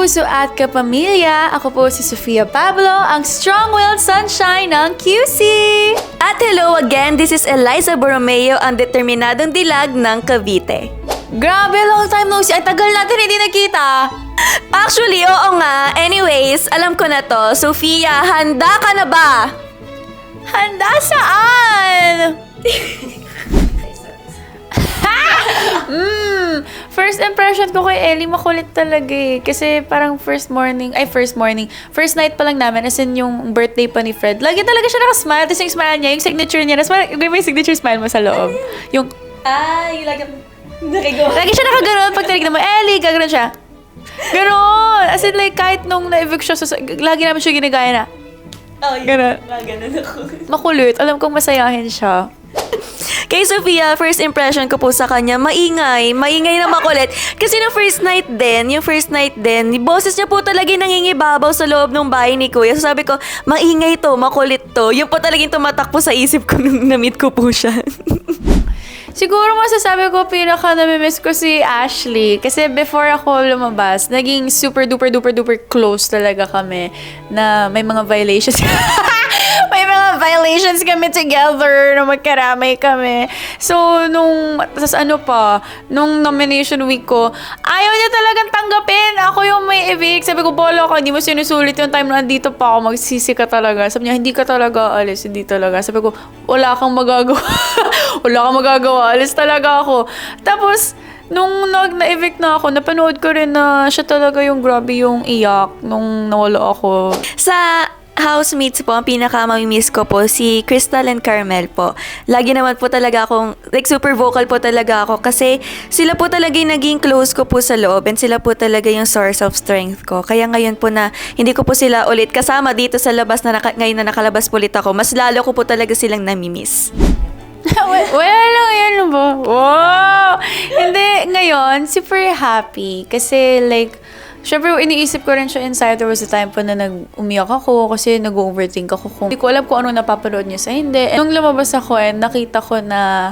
kapuso at kapamilya, ako po si Sofia Pablo, ang strong-willed sunshine ng QC! At hello again, this is Eliza Borromeo, ang determinadong dilag ng Cavite. Grabe, long time no see. Ay, tagal natin hindi nakita. Actually, oo nga. Anyways, alam ko na to. Sofia, handa ka na ba? Handa saan? First impression ko kay Ellie, makulit talaga eh. Kasi parang first night pa lang namin, as in yung birthday pa ni Fred. Lagi talaga siya nakasmile, tapos yung smile niya, yung signature niya, yung signature smile mo sa loob. Yung, Ay, nakigawa. lagi siya nakaganon pag tinignan mo, Ellie, gaganon siya. Ganon! As in like, kahit nung na-evict siya, lagi namin siya ginagaya na. Oh, Ganon. Ganun ako. Makulit, alam kong masayahin siya. Kay Sofia, first impression ko po sa kanya, maingay na makulit. Kasi yung first night din, boses niya po talaga nangingibabaw sa loob ng bahay ni Kuya. So sabi ko, maingay to, makulit to. Yun po talagang tumatakbo sa isip ko nung na-meet ko po siya. Siguro masasabi ko pinaka-namimiss ko si Ashley. Kasi before ako lumabas, naging super duper close talaga kami na may mga violations. May mga violations kami together na magkaramay kami. So, nung nomination week ko, ayaw niya talagang tanggapin. Ako yung may evict. Sabi ko, bolo ko, hindi mo sinusulit yung time na andito pa ako. Magsisi ka talaga. Sabi niya, hindi ka talaga alis. Hindi talaga. Sabi ko, wala kang magagawa. Wala kang magagawa. Alis talaga ako. Tapos, nung na-evict na ako, napanood ko rin na siya talaga yung grabe yung iyak nung nawala ako. Sa housemates po, ang pinaka-mamimiss ko po, si Crystal and Carmel po. Lagi naman po talaga akong, like super vocal po talaga ako kasi sila po talaga yung naging close ko po sa loob and sila po talaga yung source of strength ko. Kaya ngayon po na hindi ko po sila ulit kasama dito sa labas na ngayon na nakalabas po ulit ako, mas lalo ko po talaga silang namimiss. Wala lang yan ba? Wow! Hindi, ngayon, super happy. Kasi like, syempre, iniisip ko rin siya inside. There was a time pa na umiyak ako kasi nag-overthink ako kung hindi ko alam kung ano napapanood niya sa hindi. Nung lumabas ako nakita ko na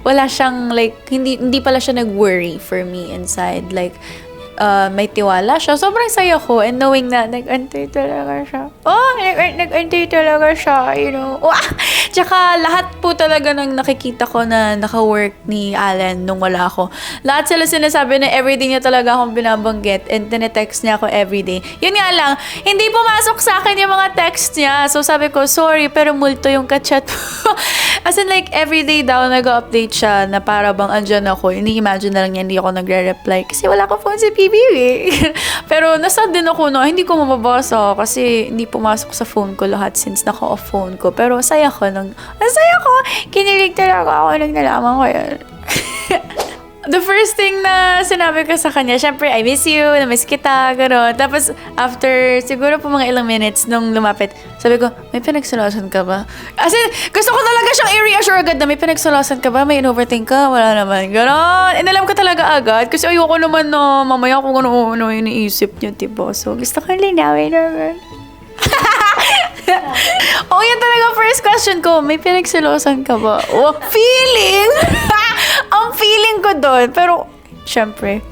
wala siyang like, hindi pala siya nag-worry for me inside. Like, may tiwala siya. Sobrang saya ko and knowing na nag-antay talaga siya. Oh, nag-antay talaga siya, you know. Wah! Tsaka lahat po talaga ng nakikita ko na naka-work ni Alan nung wala ako. Lahat sila sinasabi na everyday niya talaga akong binabanggit and tinetext niya ako everyday. Yun nga lang, hindi pumasok sa akin yung mga text niya. So sabi ko, sorry, pero multo yung kachat mo. As in like, everyday daw nag-update siya na para bang andyan ako. Ini-imagine na lang niya hindi ako nagre-reply kasi wala ko phone si PBB. Pero nasad din ako na hindi ko mababasa kasi hindi pumasok sa phone ko lahat since naka-off phone ko. Pero saya ko kinilig talaga ako nung nalaman ko yun. The first thing na sinabi ko sa kanya, syempre, I miss you, na-miss kita, gano'n. Tapos, after siguro po mga ilang minutes nung lumapit, sabi ko, may pinagsalosan ka ba? As in, gusto ko talaga siyang i-reassure agad na may pinagsalosan ka ba? May in-overthink ka? Wala naman. Gano'n. Inalam ko talaga agad kasi ayoko naman na mamaya kung ano yung iniisip niyo, diba? So, gusto ko linawin naman. Oh, yan talaga first question ko. May pinagsalosan ka ba? Oh, feeling! Ang feeling ko doon. Pero, syempre,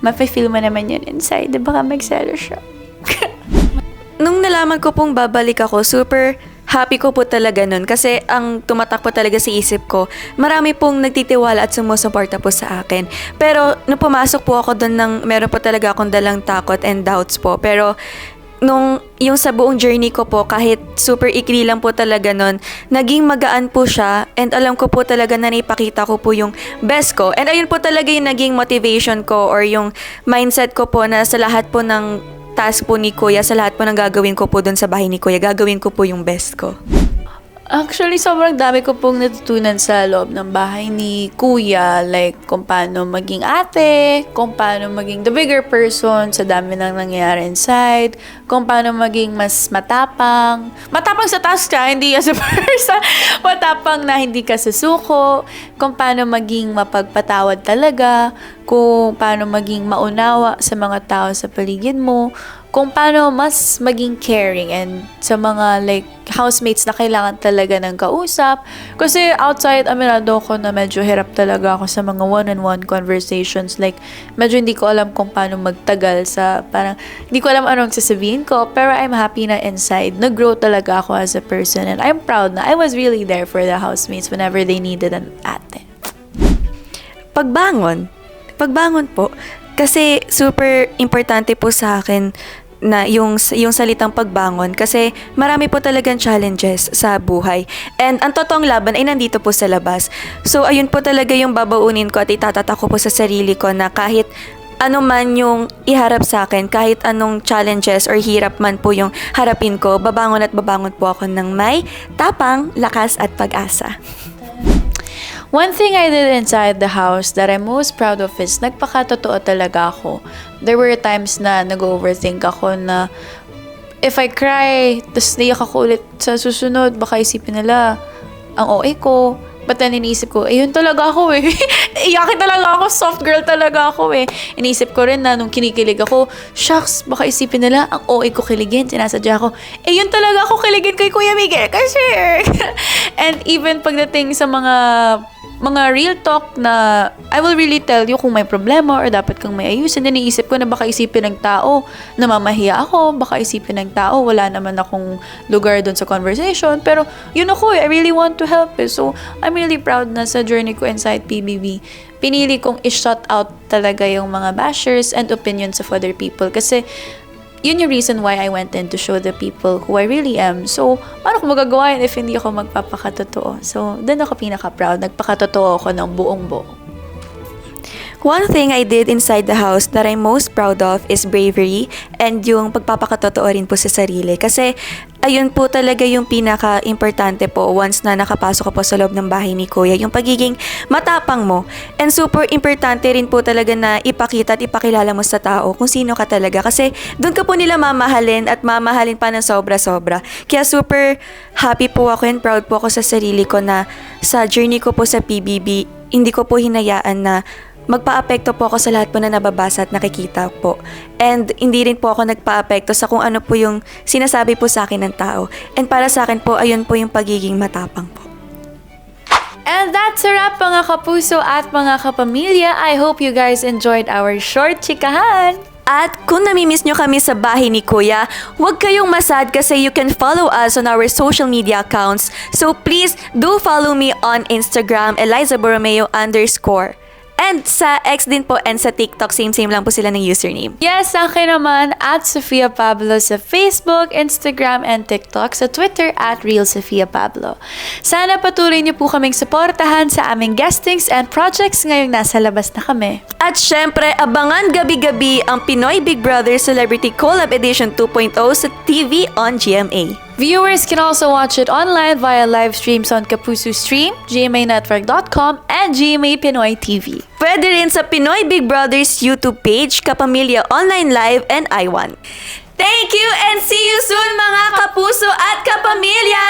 mafe-feel mo naman yun inside. Baka magsalo siya. Nung nalaman ko pong babalik ako, super happy ko po talaga nun. Kasi ang tumatak po talaga sa isip ko, marami pong nagtitiwala at sumusuporta po sa akin. Pero, nung pumasok po ako doon, meron po talaga akong dalang takot and doubts po. Pero, yung sa buong journey ko po, kahit super ikli lang po talaga nun, naging magaan po siya and alam ko po talaga na naipakita ko po yung best ko. And ayun po talaga yung naging motivation ko or yung mindset ko po na sa lahat po ng task po ni Kuya, sa lahat po ng gagawin ko po dun sa bahay ni Kuya, gagawin ko po yung best ko. Actually, sobrang dami ko pong natutunan sa loob ng bahay ni Kuya. Like, kung paano maging ate, kung paano maging the bigger person sa dami ng nangyayari inside, kung paano maging mas matapang. Matapang sa task ka, hindi as a person. Matapang na hindi ka susuko. Kung paano maging mapagpatawad talaga. Kung paano maging maunawa sa mga tao sa paligid mo. kung paano mas maging caring and sa mga like housemates na kailangan talaga ng kausap. Kasi outside, aminado ko na medyo hirap talaga ako sa mga one-on-one conversations. Like, medyo hindi ko alam kung paano magtagal sa parang, hindi ko alam anong sasabihin ko, pero I'm happy na inside. Nag-grow talaga ako as a person and I'm proud na I was really there for the housemates whenever they needed an ate. Pagbangon po, kasi super importante po sa akin na yung salitang pagbangon kasi marami po talagang challenges sa buhay. And ang totoong laban ay nandito po sa labas. So ayun po talaga yung babaunin ko at itatatak ko po sa sarili ko na kahit ano man yung iharap sa akin, kahit anong challenges or hirap man po yung harapin ko, babangon at babangon po ako ng may tapang, lakas at pag-asa. One thing I did inside the house that I'm most proud of is nagpakatotoo talaga ako. There were times na nag-overthink ako na if I cry, tas naiyak ako ulit sa susunod, baka isipin nila ang OA ko. But then iniisip ko, yun talaga ako eh. Iyakin talaga ako, soft girl talaga ako eh. Iniisip ko rin na nung kinikilig ako, shucks, baka isipin nila ang OA ko kiligin. Sinasadya ko, yun talaga ako kiligin kay Kuya Miguel kasi. And even pagdating sa mga real talk na I will really tell you kung may problema or dapat kang may ayusin. Iniisip ko na baka isipin ng tao na mamahiya ako, baka isipin ng tao wala naman akong lugar doon sa conversation. Pero yun ako I really want to help eh. So I'm really proud na sa journey ko inside PBB. Pinili kong i-shut out talaga yung mga bashers and opinions of other people kasi yun yung reason why I went in to show the people who I really am. So, paano ko magagawa yun if hindi ako magpapakatotoo? So, doon ako pinaka-proud. Nagpakatotoo ako ng buong buo. One thing I did inside the house that I'm most proud of is bravery and yung pagpapakatotoo rin po sa sarili. Kasi ayun po talaga yung pinaka-importante po once na nakapasok ka po sa loob ng bahay ni Kuya, yung pagiging matapang mo. And super importante rin po talaga na ipakita at ipakilala mo sa tao kung sino ka talaga. Kasi doon ka po nila mamahalin at mamahalin pa ng sobra-sobra. Kaya super happy po ako and proud po ako sa sarili ko na sa journey ko po sa PBB, hindi ko po hinayaan na magpa-apekto po ako sa lahat po na nababasa at nakikita po. And hindi rin po ako nagpa-apekto sa kung ano po yung sinasabi po sa akin ng tao. And para sa akin po, ayun po yung pagiging matapang po. And that's a wrap mga kapuso at mga kapamilya. I hope you guys enjoyed our short chikahan. At kung namimiss nyo kami sa bahay ni Kuya, huwag kayong masad kasi you can follow us on our social media accounts. So please do follow me on Instagram, Eliza Borromeo _ And sa X din po and sa TikTok, same lang po sila ng username. Yes, sa akin naman, at Sofia Pablo sa Facebook, Instagram, and TikTok. Sa Twitter, at Real Sofia Pablo. Sana patuloy niyo po kaming suportahan sa aming guestings and projects ngayong nasa labas na kami. At syempre, abangan gabi-gabi ang Pinoy Big Brother Celebrity Collab Edition 2.0 sa TV on GMA. Viewers can also watch it online via live streams on Kapuso Stream, gmanetwork.com, and GMA Pinoy TV. Pwede rin sa Pinoy Big Brother's YouTube page, Kapamilya Online Live, and iWan. Thank you and see you soon mga kapuso at kapamilya!